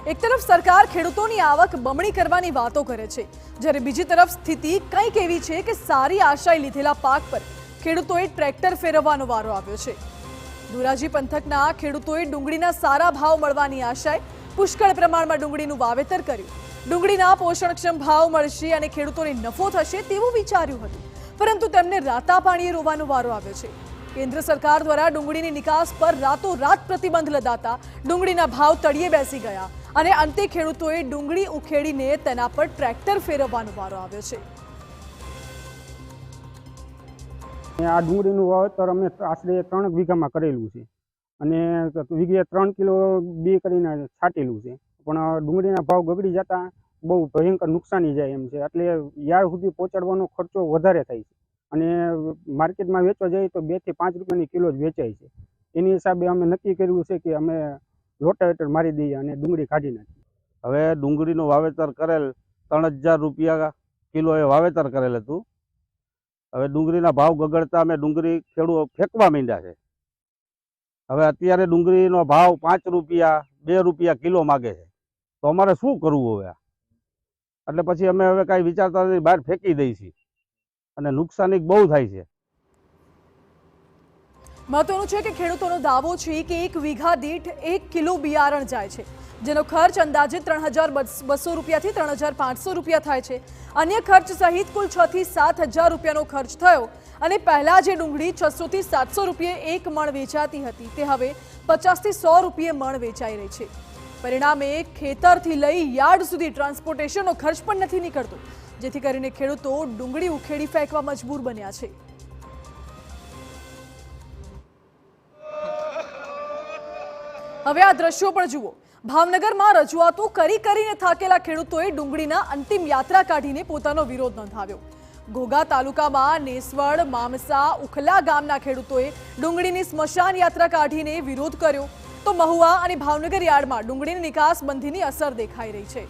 એક તરફ સરકાર ખેડૂતોની આવક બમણી કરવાની વાતો કરે છે, જ્યારે બીજી તરફ સ્થિતિ કંઈક એવી છે કે સારી આશાએ લીધેલા પાક પર ખેડૂતોએ ટ્રેક્ટર ફેરવવાનો વારો આવ્યો છે। ધોરાજી પંથકના ખેડૂતોએ ડુંગળીના સારા ભાવ મળવાની આશાએ પુષ્કળ પ્રમાણમાં ડુંગળીનું વાવેતર કર્યું। ડુંગળીના પોષણક્ષમ ભાવ મળશે અને ખેડૂતોને નફો થશે તેવું વિચાર્યું હતું, પરંતુ તેમને રાતા પાણીએ રોવાનો વારો આવ્યો છે। કેન્દ્ર સરકાર દ્વારા ડુંગળીની નિકાસ પર રાતોરાત પ્રતિબંધ લદાતા ડુંગળીના ભાવ તળિયે બેસી ગયા અને અંતે ખેડૂતોએ ડુંગળી ઉખેડીને તેના પર ટ્રેક્ટર ફેરવવાનો વારો આવ્યો છે। આ ડુંગળીનું વાવેતર અમે આશરે 3 વીઘામાં કરેલું છે અને વીઘે 3 કિલો બી કરીને છાંટેલું છે, પણ ડુંગળીના ભાવ ગગડી જતા બહુ ભયંકર નુકસાની જાય એમ છે, એટલે યાર્ડ સુધી પહોંચાડવાનો ખર્ચો વધારે થાય છે અને માર્કેટમાં વેચવા જઈએ તો 2 થી 5 રૂપિયાની કિલો જ વેચાય છે। એની હિસાબે અમે નક્કી કર્યું છે કે અમે રોટાવેટર મારી દઈએ અને ડુંગળી કાઢી નાખીએ। હવે ડુંગળીનું વાવેતર કરેલ 3000 રૂપિયા કિલોએ વાવેતર કરેલ હતું। હવે ડુંગળીના ભાવ ગગડતા અમે ડુંગળી ખેડૂતો ફેંકવા માંડ્યા છે। હવે અત્યારે ડુંગળીનો ભાવ 5 રૂપિયા 2 રૂપિયા કિલો માગે છે, તો અમારે શું કરવું હવે? એટલે પછી અમે હવે કાંઈ વિચારતા નથી, બહાર ફેંકી દઈએ છીએ અને નુકસાની બહુ થાય છે। મહત્વનું છે કે ખેડૂતોનો દાવો છે કે 1 વીઘા દીઠ 1 કિલો બિયારણ જાય છે, જેનો ખર્ચ અંદાજે 3200 રૂપિયાથી 3500 રૂપિયા થાય છે। અન્ય ખર્ચ સહિત કુલ 6 થી 7000 રૂપિયાનો ખર્ચ થયો અને પહેલા જે ડુંગળી 600 થી 700 રૂપિયે 1 મણ વેચાતી હતી તે હવે 50 થી 100 રૂપિયે મણ વેચાઈ રહી છે। પરિણામે ખેતરથી લઈ યાર્ડ સુધી ટ્રાન્સપોર્ટેશનનો ખર્ચ પણ નથી નીકળતો, જેથી કરીને ખેડૂતો ડુંગળી ઉખેડી ફેંકવા મજબૂર બન્યા છે। હવે આ દ્રશ્યો પણ જુઓ। ભાવનગરમાં રજૂઆતો કરીને થાકેલા ખેડૂતોએ ડુંગળીના અંતિમ યાત્રા કાઢીને પોતાનો વિરોધ નોંધાવ્યો। ઘોઘા તાલુકામાં નેસવડ, મામસા, ઉખલા ગામના ખેડૂતોએ ડુંગળીની સ્મશાન યાત્રા કાઢીને વિરોધ કર્યો, તો મહુવા અને ભાવનગર યાર્ડમાં ડુંગળીની નિકાસ બંધીની અસર દેખાઈ રહી છે।